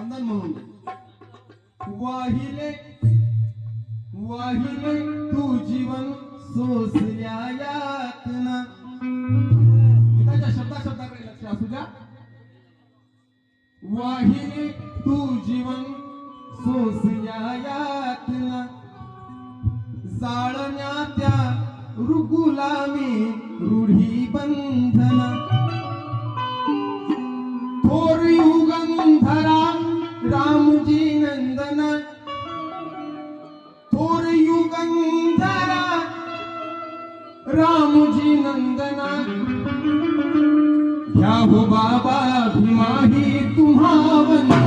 वंदन म्हणून वाहिले वाहिले तू जीवन सोसल्या यातना. गीताच्या शब्दाकडे लक्ष असू द्या. वाहिले तू जीवन सोसल्या यातना, जाळण्या त्या गुलामी रूढी बंधना. थोर युगंधरा रामजी नंदना, थोर युगंधरा रामजी नंदना. घ्या हो बाबा भीमाही तुम्हा वंदना.